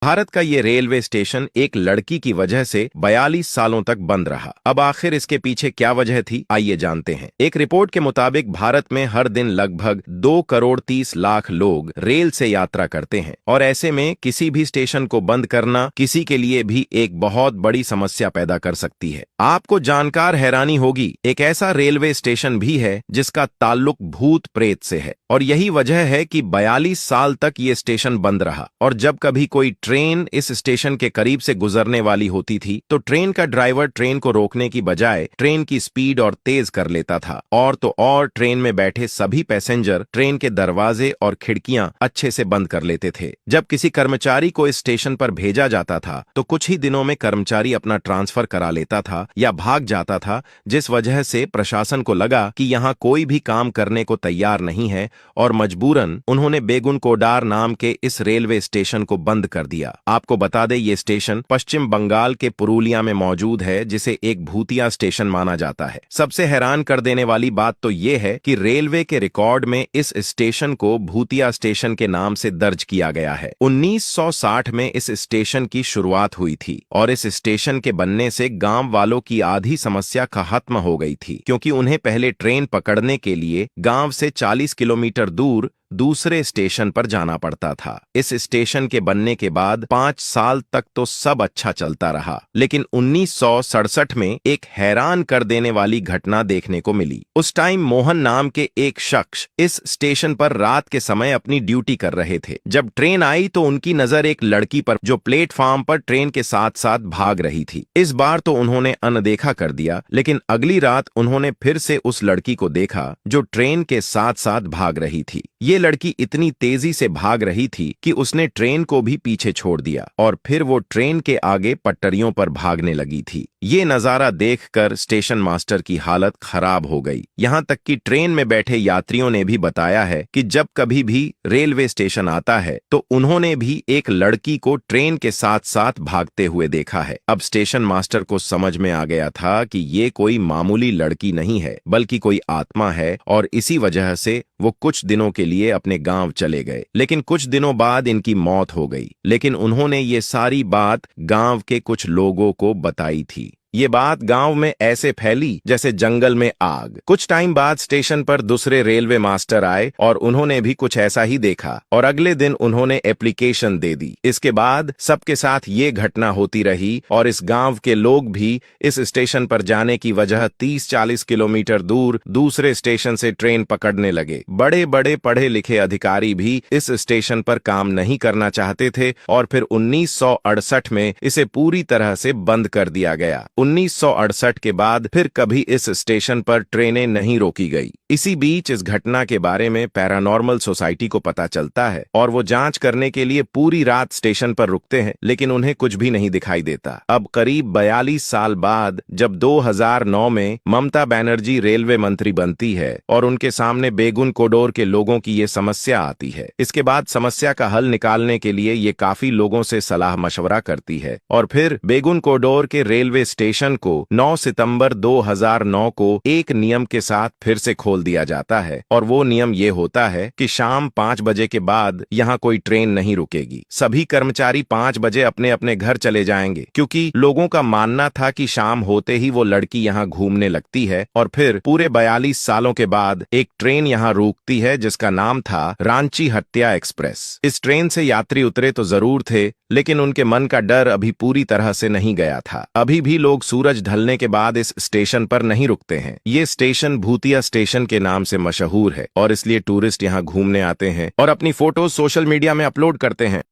भारत का ये railway station एक लड़की की वजह से 42 सालों तक बंद रहा। अब आखिर इसके पीछे क्या वजह थी, आइए जानते हैं। एक रिपोर्ट के मुताबिक भारत में हर दिन लगभग 2 करोड़ 30 लाख लोग रेल से यात्रा करते हैं और ऐसे में किसी भी स्टेशन को बंद करना किसी के लिए भी एक बहुत बड़ी समस्या पैदा कर सकती है। आपको जानकर हैरानी होगी, एक ऐसा रेलवे स्टेशन भी है जिसका ताल्लुक भूत प्रेत से है और यही वजह है कि 42 साल तक ये स्टेशन बंद रहा। और जब कभी कोई ट्रेन इस स्टेशन के करीब से गुजरने वाली होती थी तो ट्रेन का ड्राइवर ट्रेन को रोकने की बजाय ट्रेन की स्पीड और तेज कर लेता था और तो और ट्रेन में बैठे सभी पैसेंजर ट्रेन के दरवाजे और खिड़कियां अच्छे से बंद कर लेते थे। जब किसी कर्मचारी को इस स्टेशन पर भेजा जाता था तो कुछ ही दिनों में कर्मचारी अपना ट्रांसफर करा लेता था या भाग जाता था, जिस वजह से प्रशासन को लगा कि यहाँ कोई भी काम करने को तैयार नहीं है और मजबूरन उन्होंने बेगुनकोडार नाम के इस रेलवे स्टेशन को बंद कर दिया। आपको बता दें, ये स्टेशन पश्चिम बंगाल के पुरुलिया में मौजूद है, जिसे एक भूतिया स्टेशन माना जाता है। सबसे हैरान कर देने वाली बात तो ये है कि रेलवे के रिकॉर्ड में इस स्टेशन को भूतिया स्टेशन के नाम से दर्ज किया गया है। 1960 में इस स्टेशन की शुरुआत हुई थी और इस स्टेशन के बनने से गांव वालों की आधी समस्या खत्म हो गई थी, क्योंकि उन्हें पहले ट्रेन पकड़ने के लिए गांव से 40 किलोमीटर दूर दूसरे स्टेशन पर जाना पड़ता था। इस स्टेशन के बनने के बाद 5 साल तक तो सब अच्छा चलता रहा, लेकिन 1967 में एक हैरान कर देने वाली घटना देखने को मिली। उस टाइम मोहन नाम के एक शख्स इस स्टेशन पर रात के समय अपनी ड्यूटी कर रहे थे। जब ट्रेन आई तो उनकी नजर एक लड़की पर जो प्लेटफार्म पर ट्रेन के साथ साथ भाग रही थी। इस बार तो उन्होंने अनदेखा कर दिया, लेकिन अगली रात उन्होंने फिर से उस लड़की को देखा जो ट्रेन के साथ साथ भाग रही थी। ये लड़की इतनी तेजी से भाग रही थी कि उसने ट्रेन को भी पीछे छोड़ दिया और फिर वो ट्रेन के आगे पटरियों पर भागने लगी थी। ये नजारा देखकर स्टेशन मास्टर की हालत खराब हो गई। यहाँ तक कि ट्रेन में बैठे यात्रियों ने भी बताया है कि जब कभी भी रेलवे स्टेशन आता है तो उन्होंने भी एक लड़की को ट्रेन के साथ साथ भागते हुए देखा है। अब स्टेशन मास्टर को समझ में आ गया था कि ये कोई मामूली लड़की नहीं है, बल्कि कोई आत्मा है और इसी वजह से वो कुछ दिनों के लिए अपने गांव चले गए। लेकिन कुछ दिनों बाद इनकी मौत हो गई, लेकिन उन्होंने ये सारी बात गांव के कुछ लोगों को बताई थी। ये बात गांव में ऐसे फैली जैसे जंगल में आग। कुछ टाइम बाद स्टेशन पर दूसरे रेलवे मास्टर आए और उन्होंने भी कुछ ऐसा ही देखा और अगले दिन उन्होंने एप्लीकेशन दे दी। इसके बाद सबके साथ ये घटना होती रही और इस गांव के लोग भी इस स्टेशन पर जाने की वजह 30-40 किलोमीटर दूर दूसरे स्टेशन से ट्रेन पकड़ने लगे। बड़े बड़े पढ़े लिखे अधिकारी भी इस स्टेशन पर काम नहीं करना चाहते थे और फिर 1968 में इसे पूरी तरह से बंद कर दिया गया। 1968 के बाद फिर कभी इस स्टेशन पर ट्रेनें नहीं रोकी गई। इसी बीच इस घटना के बारे में पैरानॉर्मल सोसाइटी को पता चलता है और वो जांच करने के लिए पूरी रात स्टेशन पर रुकते हैं, लेकिन उन्हें कुछ भी नहीं दिखाई देता। अब करीब 42 साल बाद जब 2009 में ममता बनर्जी रेलवे मंत्री बनती है और उनके सामने बेगुनकोडोर के लोगों की ये समस्या आती है, इसके बाद समस्या का हल निकालने के लिए ये काफी लोगों से सलाह मशवरा करती है और फिर बेगुनकोडोर के रेलवे स्टेशन को 9 सितंबर 2009 को एक नियम के साथ फिर से खोल दिया जाता है और वो नियम ये होता है कि शाम 5 बजे के बाद यहाँ कोई ट्रेन नहीं रुकेगी। सभी कर्मचारी 5 बजे अपने अपने घर चले जाएंगे, क्योंकि लोगों का मानना था कि शाम होते ही वो लड़की यहाँ घूमने लगती है और फिर पूरे 42 सालों के बाद एक ट्रेन यहाँ रुकती है जिसका नाम था रांची हत्या एक्सप्रेस। इस ट्रेन से यात्री उतरे तो जरूर थे, लेकिन उनके मन का डर अभी पूरी तरह से नहीं गया था। अभी भी लोग सूरज ढलने के बाद इस स्टेशन पर नहीं रुकते हैं। ये स्टेशन भूतिया स्टेशन के नाम से मशहूर है और इसलिए टूरिस्ट यहाँ घूमने आते हैं और अपनी फोटो सोशल मीडिया में अपलोड करते हैं।